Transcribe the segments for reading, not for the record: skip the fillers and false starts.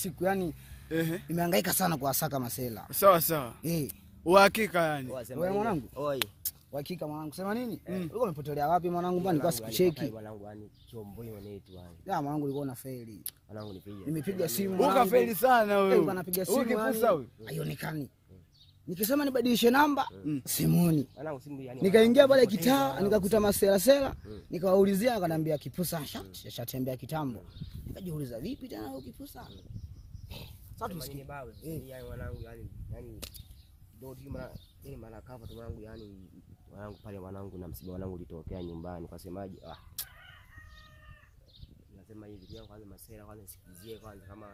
siku yani nimehangaika sana kuwasaka masela. Sawa sawa. Uhakika yani. Wewe mwanangu? Oi. Uhakika mwanangu. Sema nini? Ulikuwa umepotelea wapi mwanangu? Mbona nilikuwa sikucheki? Mwanangu yani chombo hiyo netu yani. Ya mwanangu ulikuwa na faili. Mwanangu nipiga. Nimepiga simu. Ukafeli sana wewe. Ulikuwa unapiga simu. Ukipusa wewe. Haionekani. Nikisema nibadilishe namba, simoni. Mwanangu simu yani. Nikaingia pale kitaa, nikakuta masela, nikawaulizia akaniambia kipusa shatembea kitambo. Nikajiuliza vipi tena huyo kipusa? Sasa tumsikie baba. Yani mwanangu yani ndio ile mara kafa tu mwanangu yani mwanangu pale mwanangu na msiba wangu ulitokea nyumbani kwa semaji nasema hivi pia kwanza masela kwanza sikizie kwanza kama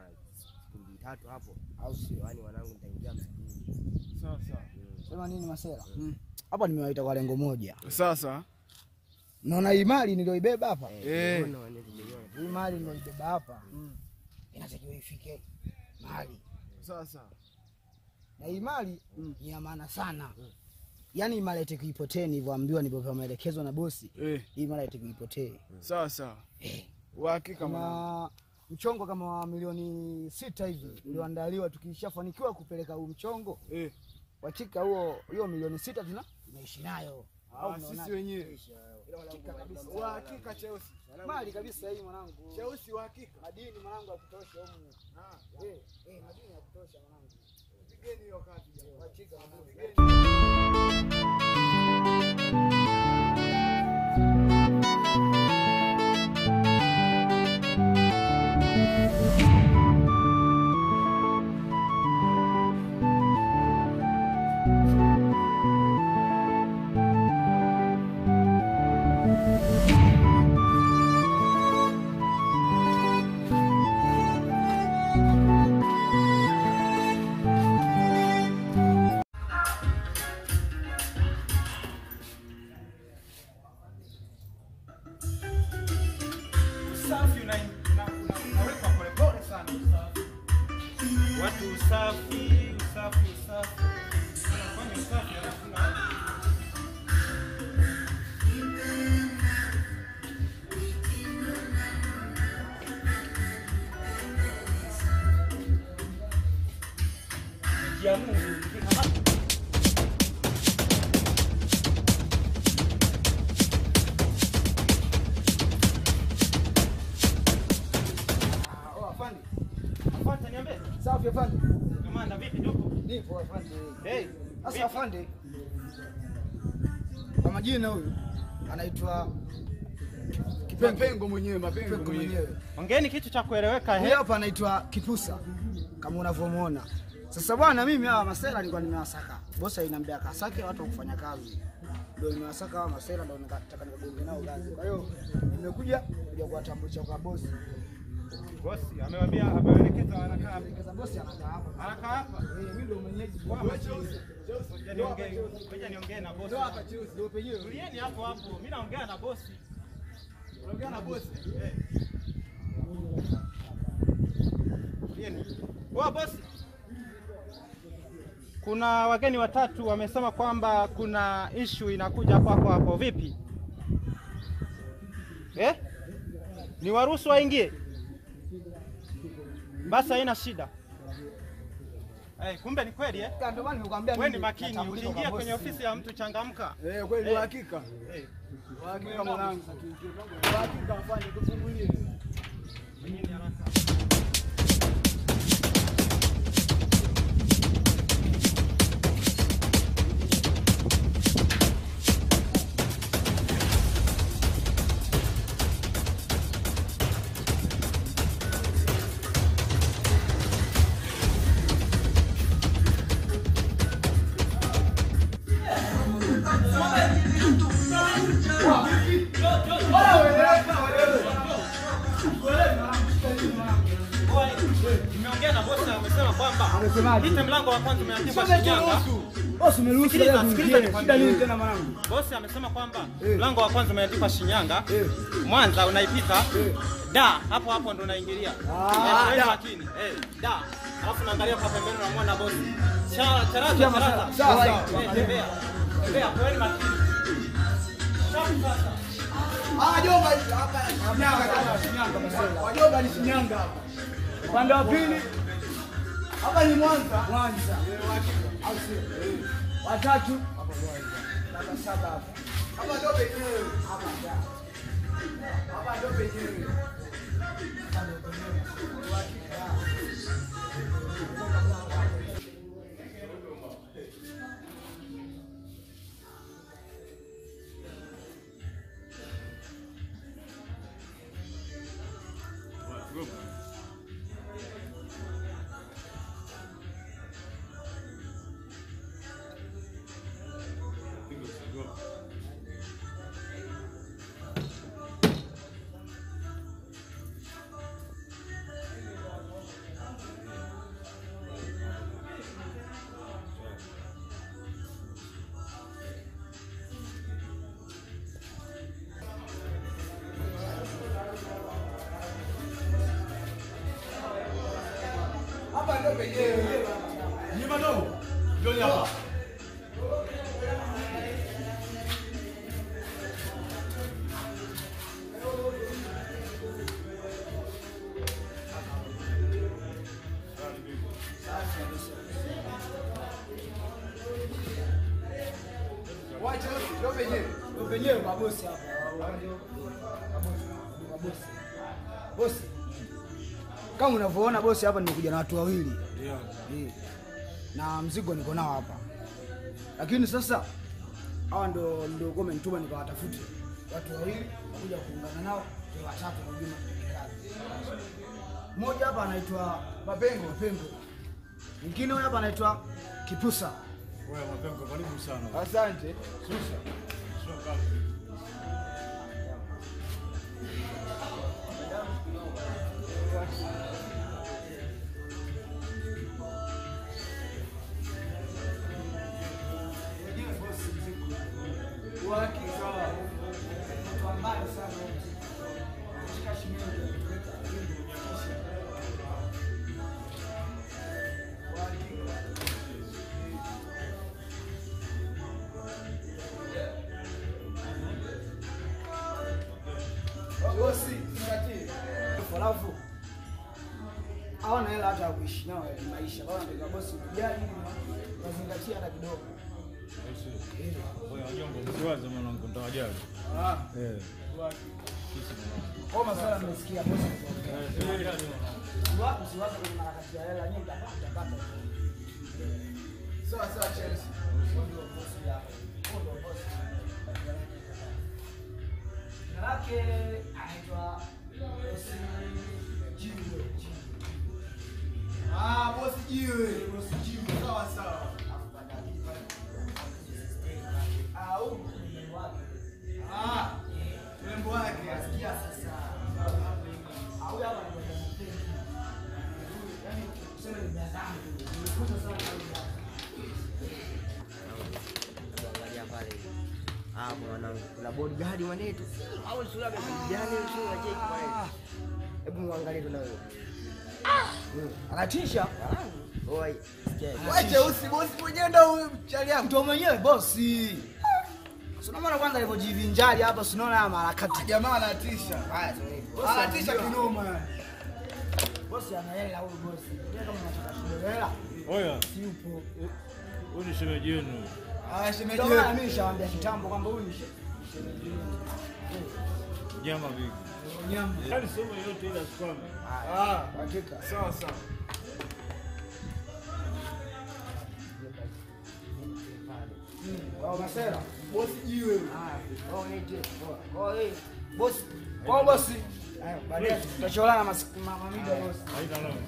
siku 3 hapo au sio yani mwanangu nitaingia msikini. Sawa sawa. Sema nini masela? Hapa nimewaita kwa lengo moja. Sasa naona hii mali nilioibeba hapa. Hii mali nilioibeba hapa. Inatakiwa ifike mali. Sasa na hii mali ni ya maana sana. Yaani mali itakuipotee nilivyoambiwa nilipopewa maelekezo na bosi. Hii mali itakuipotee. Sawa sawa. Uhakika mwana mchongo kama wa milioni 6 hivi ulioandaliwa tukishafanikiwa kupeleka huu mchongo. Hakika hiyo milioni 6 tunaishi nayo. Sisi wenyewe. Uhakika Cheusi. Mali kabisa hii mwanangu. Cheusi uhakika. Madini mwanangu ya kutosha huko. Madini ya kutosha mwanangu. Pigeni hiyo kati jamaa. Uhakika usafi unaweka pole pole sana usafi. Watu usafi. Unafanya usafi alafu na ya Mungu. Afande niambie. Safi afande. Kamanda vipi ndugu? Nipo afande. Sasa vipi? afande. Kwa majina huyu anaitwa Mapengo mwenyewe. Ongeeni kitu cha kueleweka. Huyu hapa anaitwa Kipusa kama unavyomuona. Sasa bwana mimi hawa masela nilikuwa nimewasaka. Bosi aliniambia kasake watu kufanya kazi. Ndio nimewasaka hawa masela ndio nataka nikagonge nao kazi. Kwa hiyo nimekuja kuwatambulisha kwa bosi. Bosi ameelekeza anakaa bosi anakaa hapa. Anakaa hapa. Mimi ndio mwenyeji kwa Cheusi. Ngoja niongee na bosi. Ndio hapa Cheusi ndio penyewe. Tulieni hapo. Mimi naongea na bosi. Unaongea na bosi? Tulieni. Bosi. Kuna wageni watatu wamesema kwamba kuna issue inakuja hapo vipi? Ni waruhusu waingie? Basi haina shida. Kumbe ni kweli Ndio maana nimekuambia wewe ni makini, ukiingia kwenye ofisi ya mtu changamka. Kweli uhakika. Uhakika mwanangu. Uhakika afanye kufungulie. Mwenyewe haraka. Nimeongea na bosi amesema kwamba amesemaje? Mlango wa kwanza umeandikwa Shinyanga. Bosi umeruhusu shida nini tena mwanangu? Bosi amesema kwamba mlango wa kwanza umeandikwa Shinyanga. Mwanza unaipita. Da, hapo ndo unaingilia. Lakini da. Alafu naangalia kwa pembeni unamwona bosi. Charaza. Sawa. Tembea kweli makini. Jomba hapa Shinyanga masela. Wajomba ni Shinyanga hapa. Upande wa pili Hapa ni Mwanza. Mwanza. Uhakika. Au sio? Watatu hapa Mwanza. Hapa saba hapa. Hapa ndo penyewe. Hapa ndio. Hapa ndo penyewe. Hapa ndio penyewe. Uhakika. Hapa ndo penyewe. Ni madogo. Njoni hapa. Wacha ndo penyewe. Ndio penyewe kwa bosi hapa. Ndio kwa bosi. Bosi. Kama unavyoona bosi hapa nimekuja na watu wawili. Ndio. Na mzigo niko nao hapa. Lakini sasa hawa ndio gome nituma nikawatafute. Watu wawili kuja kuungana nao ni watatu kwa jumla kazi. Mmoja hapa anaitwa Mapengo. Mapengo. Mwingine huyu hapa anaitwa Kipusa. Wewe Mapengo, karibu sana. Asante. Susha. Sio kazi. Bosi, zingatie. Alafu hawana hela hata ya kuishi nao maisha. Bwana ndio bosi kujali nazingatia hata kidogo. Wewe wajongo msiwaze mwanangu, nitawajali. Ah, Eh. Kwa masala nimesikia bosi. Wapi siwaza kwenye harakati ya hela nyingi mtapata. sawa sawa Chelsea. Ndio bosi yako. Ndio bosi. Jina lake anaitwa bosi Jiwe. Ah, bosi Jiwe. Bosi Jiwe. Sawa sawa. Ah, mrembo wake asikia sasa. Angalia pale. Hapo mwanangu kuna bodyguard mwanetu. Au sura ya bodyguard sio aje pale. Hebu muangalie tu na wewe. Anatisha. Oi, sikia. Wacha bosi mwenyewe ndo chali yangu. Ndio mwenyewe bosi. Unaona kwanza alivyojivinjari hapa, unaona haya harakati. Jamaa anatisha. Haya sasa hivi. Anatisha kinoma yani. Bosi ana hela huyu bosi. Ndio kama unataka hela. Oya, Si upo. huyu ni shemeji yenu. Ah, shemeji. Ndio maana mimi nishawaambia kitambo kwamba huyu ni shemeji. Nyama vipi? Nyama. Yaani sema yote ila sikwame. Ah, Hakika. sawa sawa. Kwa masera. Bosi Jiwe. Ah, Oh, nije. Oh, hey. bosi. Kwa bosi. Haya, baadaye tutacholana mamida bosi. Haina noma.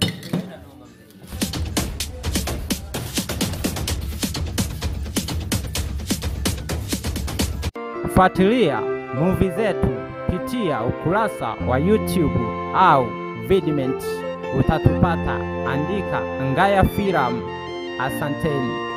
Fuatilia movie zetu pitia ukurasa wa YouTube au Vidment, utatupata. Andika Ngaya Filamu. Asanteni.